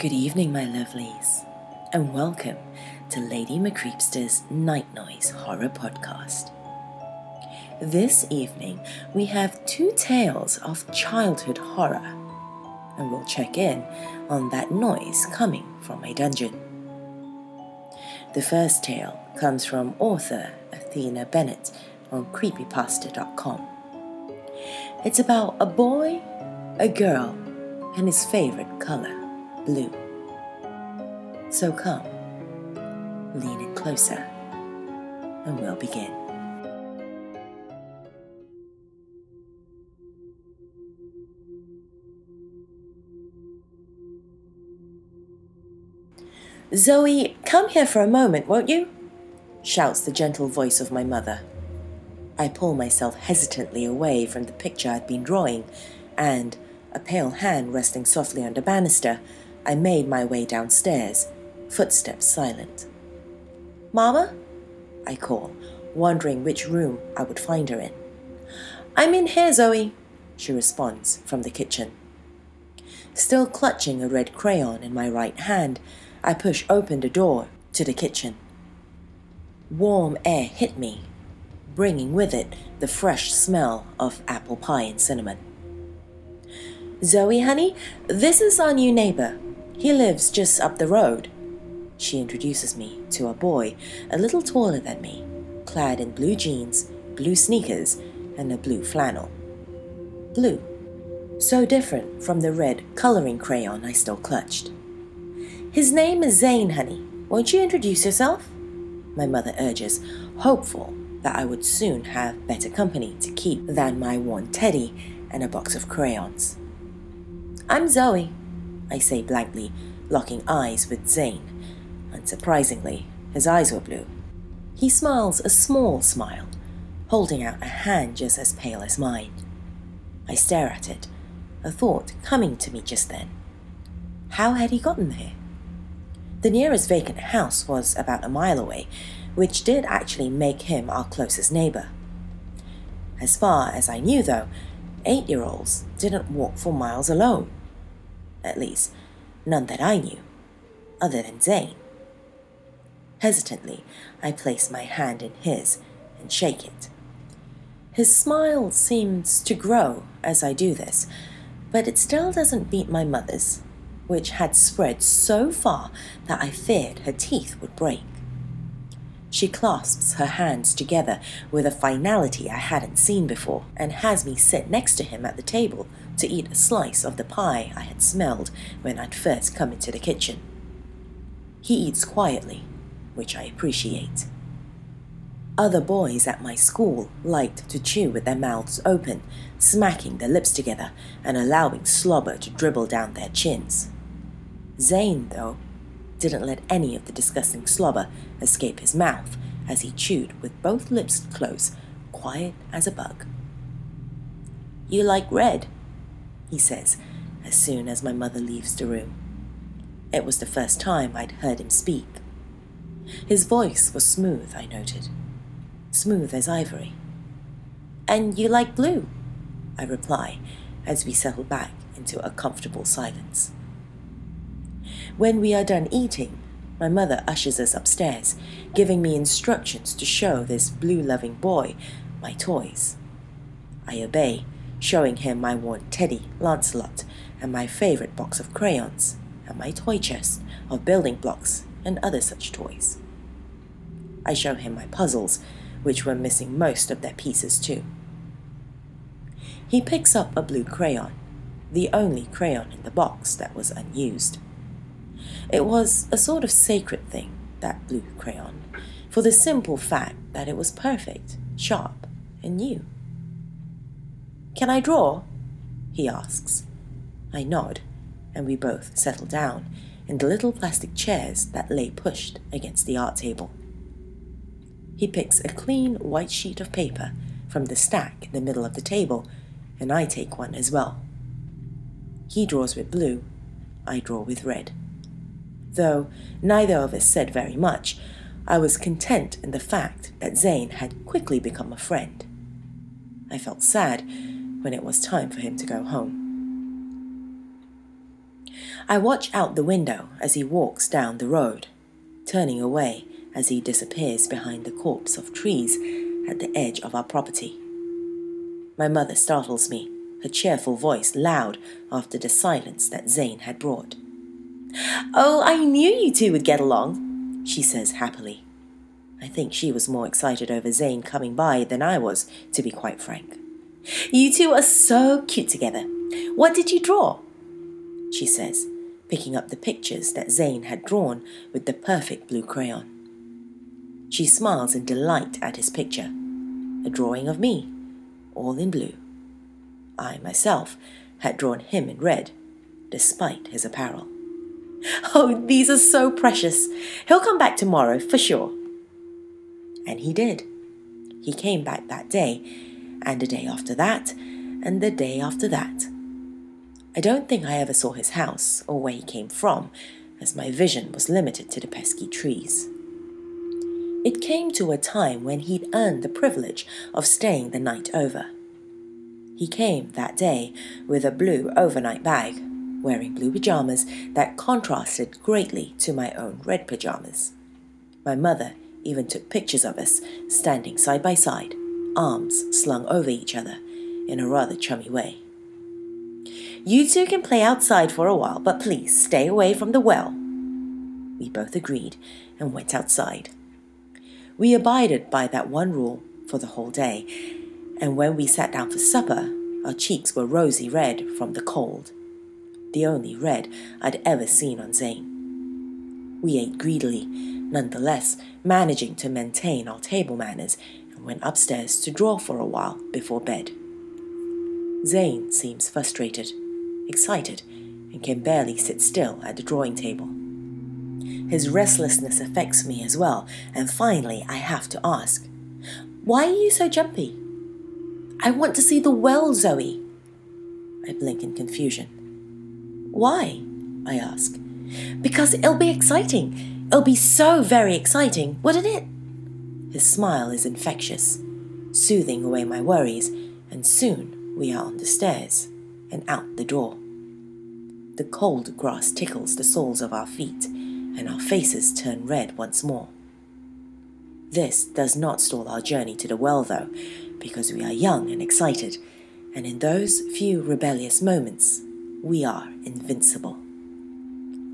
Good evening, my lovelies, and welcome to Lady McCreepsta's Night Noise Horror Podcast. This evening, we have two tales of childhood horror, and we'll check in on that noise coming from a dungeon. The first tale comes from author Athena Bennett on Creepypasta.com. It's about a boy, a girl, and his favorite color, blue. So come, lean in closer, and we'll begin. "Zoe, come here for a moment, won't you?" shouts the gentle voice of my mother. I pull myself hesitantly away from the picture I'd been drawing, and, a pale hand resting softly on the banister, I made my way downstairs, footsteps silent. "Mama?" I call, wondering which room I would find her in. "I'm in here, Zoe," she responds from the kitchen. Still clutching a red crayon in my right hand, I push open the door to the kitchen. Warm air hit me, bringing with it the fresh smell of apple pie and cinnamon. "Zoe, honey, this is our new neighbor. He lives just up the road." She introduces me to a boy a little taller than me, clad in blue jeans, blue sneakers, and a blue flannel. Blue. So different from the red coloring crayon I still clutched. "His name is Zane, honey. Won't you introduce yourself?" My mother urges, hopeful that I would soon have better company to keep than my worn teddy and a box of crayons. "I'm Zoe," I say blankly, locking eyes with Zane. Unsurprisingly, his eyes were blue. He smiles a small smile, holding out a hand just as pale as mine. I stare at it, a thought coming to me just then. How had he gotten here? The nearest vacant house was about a mile away, which did actually make him our closest neighbor. As far as I knew, though, 8-year-olds didn't walk for miles alone. At least, none that I knew, other than Zane. Hesitantly, I place my hand in his and shake it. His smile seems to grow as I do this, but it still doesn't beat my mother's, which had spread so far that I feared her teeth would break. She clasps her hands together with a finality I hadn't seen before, and has me sit next to him at the table to eat a slice of the pie I had smelled when I'd first come into the kitchen. He eats quietly, which I appreciate. Other boys at my school liked to chew with their mouths open, smacking their lips together and allowing slobber to dribble down their chins. Zane, though, didn't let any of the disgusting slobber escape his mouth as he chewed with both lips closed, quiet as a bug. "You like red," he says as soon as my mother leaves the room. It was the first time I'd heard him speak. His voice was smooth, I noted. Smooth as ivory. "And you like blue?" I reply as we settle back into a comfortable silence. When we are done eating, my mother ushers us upstairs, giving me instructions to show this blue-loving boy my toys. I obey, showing him my worn teddy, Lancelot, and my favorite box of crayons, and my toy chest of building blocks and other such toys. I show him my puzzles, which were missing most of their pieces too. He picks up a blue crayon, the only crayon in the box that was unused. It was a sort of sacred thing, that blue crayon, for the simple fact that it was perfect, sharp, and new. "Can I draw?" he asks. I nod, and we both settle down in the little plastic chairs that lay pushed against the art table. He picks a clean white sheet of paper from the stack in the middle of the table, and I take one as well. He draws with blue, I draw with red. Though neither of us said very much, I was content in the fact that Zane had quickly become a friend. I felt sad when it was time for him to go home. I watch out the window as he walks down the road, turning away as he disappears behind the copse of trees at the edge of our property. My mother startles me, her cheerful voice loud after the silence that Zane had brought. "Oh, I knew you two would get along," she says happily. I think she was more excited over Zane coming by than I was, to be quite frank. "You two are so cute together. What did you draw?" she says, picking up the pictures that Zane had drawn with the perfect blue crayon. She smiles in delight at his picture, a drawing of me, all in blue. I myself had drawn him in red, despite his apparel. "Oh, these are so precious. He'll come back tomorrow for sure." And he did. He came back that day, and the day after that, and the day after that. I don't think I ever saw his house or where he came from, as my vision was limited to the pesky trees. It came to a time when he'd earned the privilege of staying the night over. He came that day with a blue overnight bag, wearing blue pajamas that contrasted greatly to my own red pajamas. My mother even took pictures of us standing side by side, arms slung over each other in a rather chummy way. "You two can play outside for a while, but please stay away from the well." We both agreed and went outside. We abided by that one rule for the whole day, and when we sat down for supper, our cheeks were rosy red from the cold, the only red I'd ever seen on Zane. We ate greedily, nonetheless managing to maintain our table manners, and went upstairs to draw for a while before bed. Zane seems frustrated, excited, and can barely sit still at the drawing table. His restlessness affects me as well, and finally I have to ask, "Why are you so jumpy?" "I want to see the well, Zoe." I blink in confusion. "Why?" I ask. "Because it'll be exciting. It'll be so very exciting, wouldn't it?" His smile is infectious, soothing away my worries, and soon we are on the stairs and out the door. The cold grass tickles the soles of our feet, and our faces turn red once more. This does not stall our journey to the well, though, because we are young and excited, and in those few rebellious moments, we are invincible.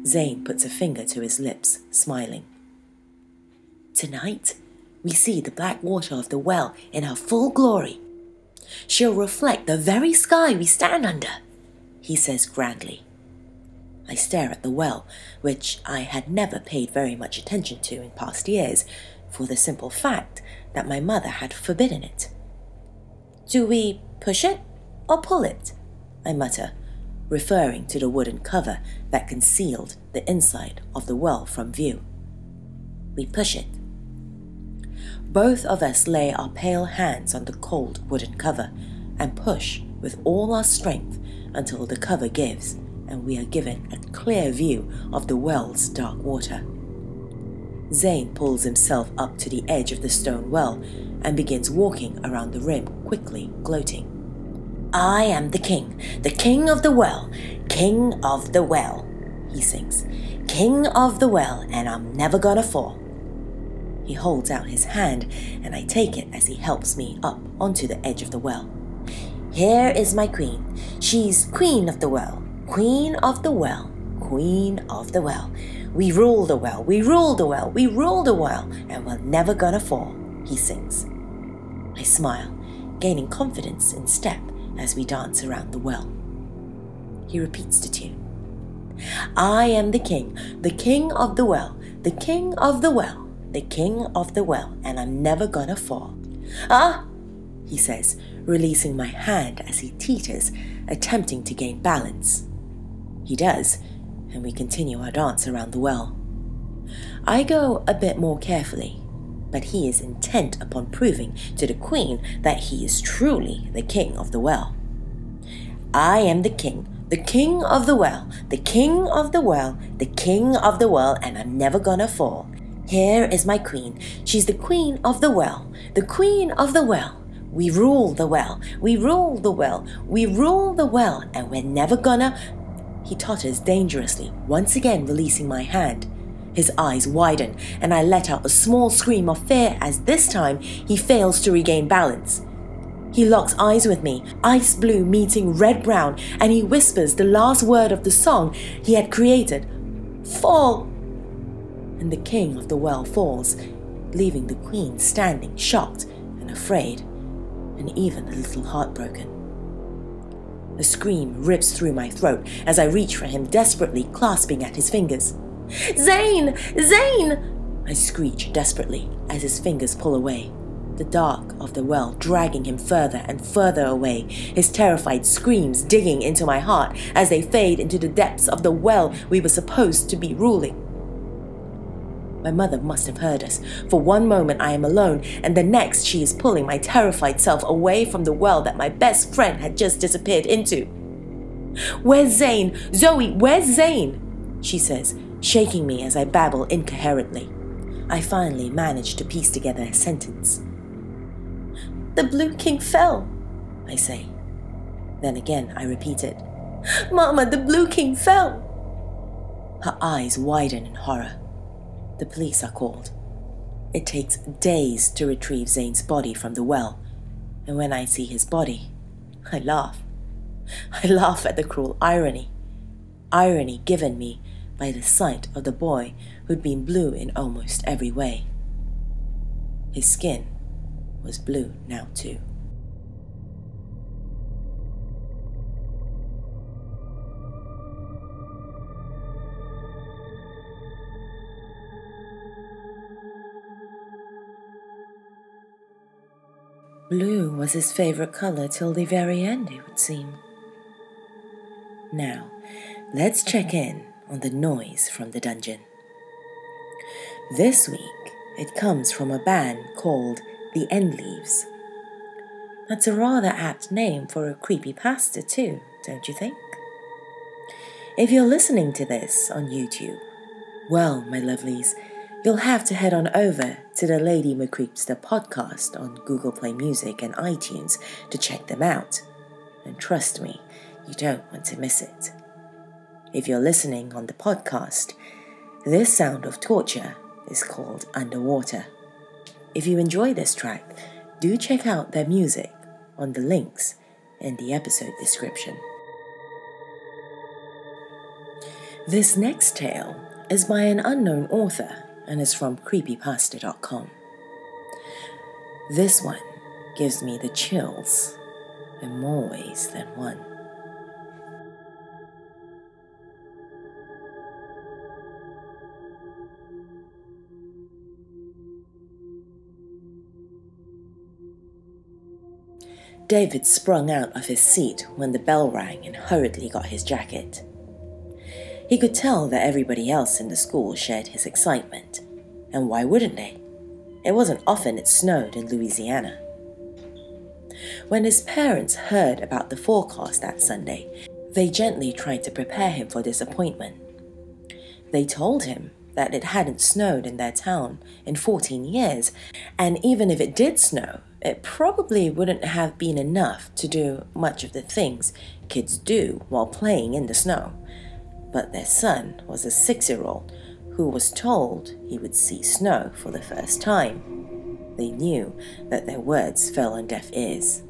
Zane puts a finger to his lips, smiling. "Tonight, we see the black water of the well in her full glory. She'll reflect the very sky we stand under," he says grandly. I stare at the well, which I had never paid very much attention to in past years, for the simple fact that my mother had forbidden it. "Do we push it or pull it?" I mutter, referring to the wooden cover that concealed the inside of the well from view. "We push it." Both of us lay our pale hands on the cold wooden cover and push with all our strength until the cover gives and we are given a clear view of the well's dark water. Zane pulls himself up to the edge of the stone well and begins walking around the rim quickly, gloating. "I am the king of the well, king of the well," he sings. "King of the well, and I'm never gonna fall." He holds out his hand, and I take it as he helps me up onto the edge of the well. "Here is my queen. She's queen of the well, queen of the well, queen of the well. We rule the well, we rule the well, we rule the well, and we're never gonna fall," he sings. I smile, gaining confidence in step as we dance around the well. He repeats the tune. "I am the king of the well, the king of the well, the king of the well, and I'm never gonna fall." "Ah!" he says, releasing my hand as he teeters, attempting to gain balance. He does, and we continue our dance around the well. I go a bit more carefully, but he is intent upon proving to the queen that he is truly the king of the well. "I am the king of the well, the king of the well, the king of the well, and I'm never gonna fall. Here is my queen. She's the queen of the well, the queen of the well. We rule the well, we rule the well, we rule the well, and we're never gonna..." He totters dangerously, once again releasing my hand. His eyes widen, and I let out a small scream of fear as this time he fails to regain balance. He locks eyes with me, ice blue meeting red-brown, and he whispers the last word of the song he had created. "Fall!" And the king of the well falls, leaving the queen standing shocked and afraid, and even a little heartbroken. A scream rips through my throat as I reach for him, desperately clasping at his fingers. "Zane! Zane!" I screech desperately as his fingers pull away, the dark of the well dragging him further and further away, his terrified screams digging into my heart as they fade into the depths of the well we were supposed to be ruling. My mother must have heard us. For one moment I am alone, and the next she is pulling my terrified self away from the well that my best friend had just disappeared into. "Where's Zane? Zoe, where's Zane?" she says, shaking me as I babble incoherently. I finally manage to piece together a sentence. "The Blue King fell," I say. Then again I repeat it. "Mama, the Blue King fell." Her eyes widen in horror. The police are called. It takes days to retrieve Zane's body from the well, and when I see his body, I laugh. I laugh at the cruel irony given me by the sight of the boy who'd been blue in almost every way. His skin was blue now too. Blue was his favorite color till the very end, it would seem. Now, let's check in on the noise from the dungeon. This week, it comes from a band called the End Leaves. That's a rather apt name for a creepypasta too, don't you think? If you're listening to this on YouTube, well, my lovelies, you'll have to head on over to the Lady Creepypasta podcast on Google Play Music and iTunes to check them out. And trust me, you don't want to miss it. If you're listening on the podcast, this sound of torture is called Underwater. If you enjoy this track, do check out their music on the links in the episode description. This next tale is by an unknown author and is from Creepypasta.com. This one gives me the chills in more ways than one. David sprung out of his seat when the bell rang and hurriedly got his jacket. He could tell that everybody else in the school shared his excitement, and why wouldn't they? It wasn't often it snowed in Louisiana. When his parents heard about the forecast that Sunday, they gently tried to prepare him for disappointment. They told him that it hadn't snowed in their town in 14 years, and even if it did snow, it probably wouldn't have been enough to do much of the things kids do while playing in the snow. But their son was a 6-year-old who was told he would see snow for the first time. They knew that their words fell on deaf ears.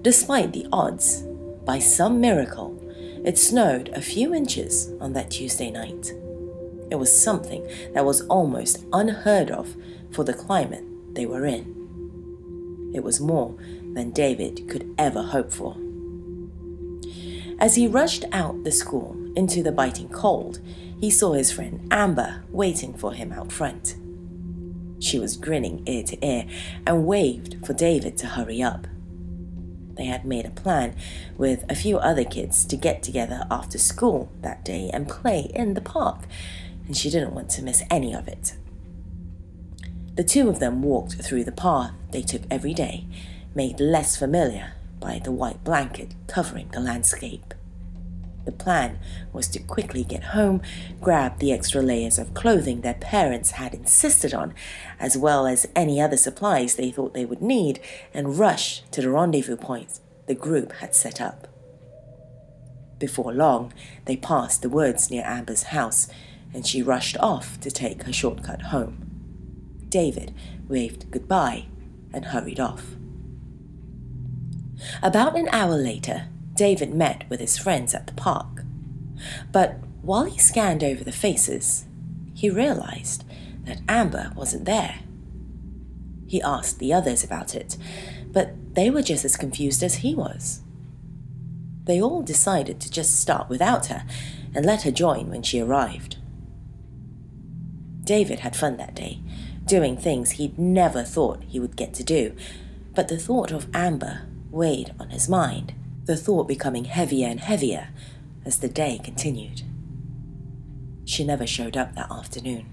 Despite the odds, by some miracle, it snowed a few inches on that Tuesday night. It was something that was almost unheard of for the climate they were in. It was more than David could ever hope for. As he rushed out the school into the biting cold, he saw his friend Amber waiting for him out front. She was grinning ear to ear and waved for David to hurry up. They had made a plan with a few other kids to get together after school that day and play in the park, and she didn't want to miss any of it. The two of them walked through the path they took every day, made less familiar by the white blanket covering the landscape. The plan was to quickly get home, grab the extra layers of clothing their parents had insisted on, as well as any other supplies they thought they would need, and rush to the rendezvous point the group had set up. Before long, they passed the woods near Amber's house, and she rushed off to take her shortcut home. David waved goodbye and hurried off. About an hour later, David met with his friends at the park. But while he scanned over the faces, he realized that Amber wasn't there. He asked the others about it, but they were just as confused as he was. They all decided to just start without her and let her join when she arrived. David had fun that day, doing things he'd never thought he would get to do, but the thought of Amber weighed on his mind, the thought becoming heavier and heavier as the day continued. She never showed up that afternoon.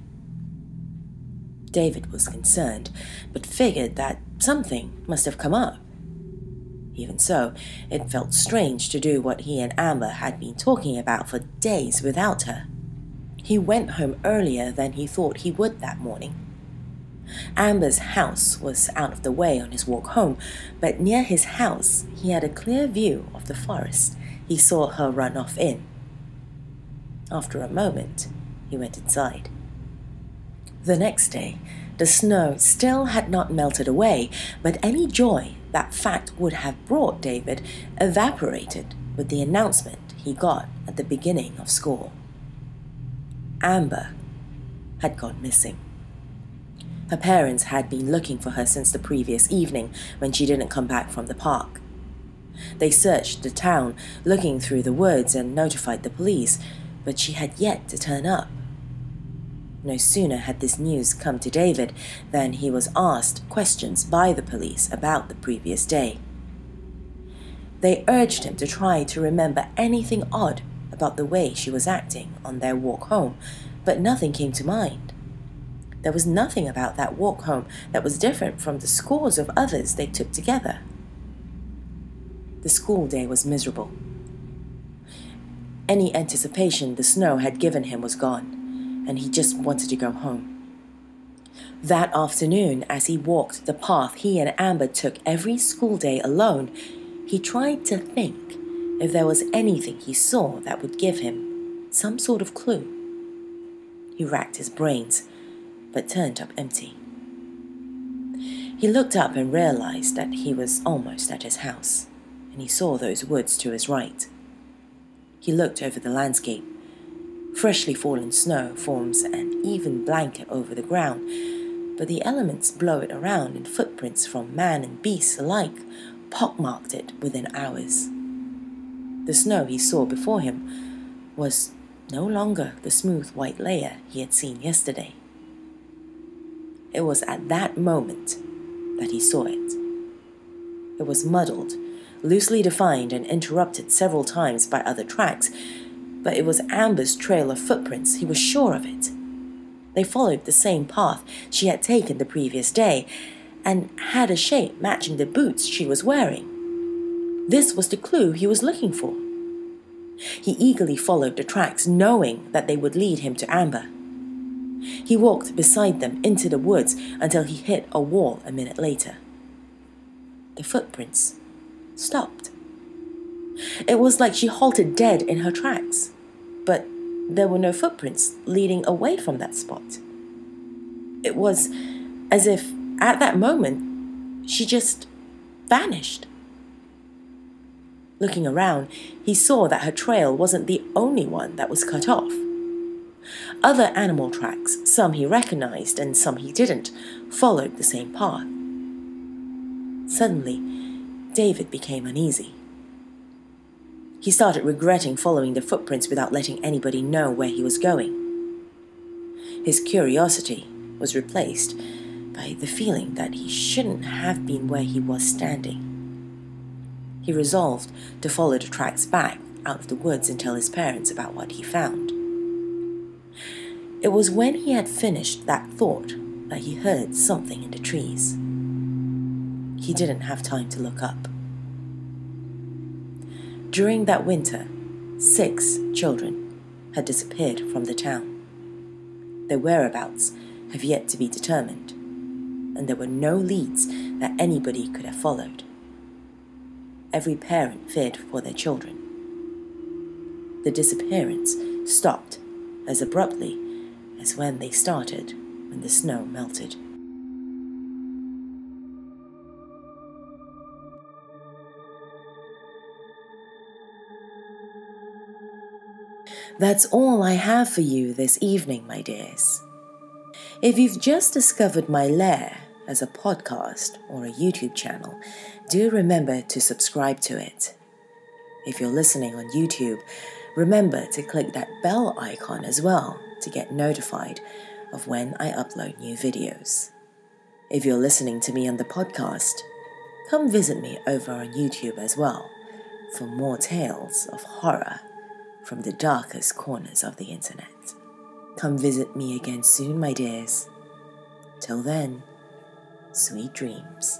David was concerned, but figured that something must have come up. Even so, it felt strange to do what he and Amber had been talking about for days without her. He went home earlier than he thought he would that morning. Amber's house was out of the way on his walk home, but near his house he had a clear view of the forest he saw her run off in. After a moment, he went inside. The next day, the snow still had not melted away, but any joy that fact would have brought David evaporated with the announcement he got at the beginning of school. Amber had gone missing. Her parents had been looking for her since the previous evening when she didn't come back from the park. They searched the town, looking through the woods, and notified the police, but she had yet to turn up. No sooner had this news come to David than he was asked questions by the police about the previous day. They urged him to try to remember anything odd about the way she was acting on their walk home, but nothing came to mind. There was nothing about that walk home that was different from the scores of others they took together. The school day was miserable. Any anticipation the snow had given him was gone, and he just wanted to go home. That afternoon, as he walked the path he and Amber took every school day alone, he tried to think if there was anything he saw that would give him some sort of clue. He racked his brains, but turned up empty. He looked up and realized that he was almost at his house, and he saw those woods to his right. He looked over the landscape. Freshly fallen snow forms an even blanket over the ground, but the elements blow it around in footprints from man and beast alike, pockmarked it within hours. The snow he saw before him was no longer the smooth white layer he had seen yesterday. It was at that moment that he saw it. It was muddled, loosely defined, and interrupted several times by other tracks, but it was Amber's trail of footprints, he was sure of it. They followed the same path she had taken the previous day, and had a shape matching the boots she was wearing. This was the clue he was looking for. He eagerly followed the tracks, knowing that they would lead him to Amber. He walked beside them into the woods until he hit a wall a minute later. The footprints stopped. It was like she halted dead in her tracks, but there were no footprints leading away from that spot. It was as if, at that moment, she just vanished. Looking around, he saw that her trail wasn't the only one that was cut off. Other animal tracks, some he recognized and some he didn't, followed the same path. Suddenly, David became uneasy. He started regretting following the footprints without letting anybody know where he was going. His curiosity was replaced by the feeling that he shouldn't have been where he was standing. He resolved to follow the tracks back out of the woods and tell his parents about what he found. It was when he had finished that thought that he heard something in the trees. He didn't have time to look up. During that winter, 6 children had disappeared from the town. Their whereabouts have yet to be determined, and there were no leads that anybody could have followed. Every parent feared for their children. the disappearance stopped as abruptly as when they started when the snow melted. That's all I have for you this evening, my dears. If you've just discovered my lair as a podcast or a YouTube channel, do remember to subscribe to it. If you're listening on YouTube, remember to click that bell icon as well to get notified of when I upload new videos. If you're listening to me on the podcast, come visit me over on YouTube as well for more tales of horror from the darkest corners of the internet. Come visit me again soon, my dears. Till then, sweet dreams.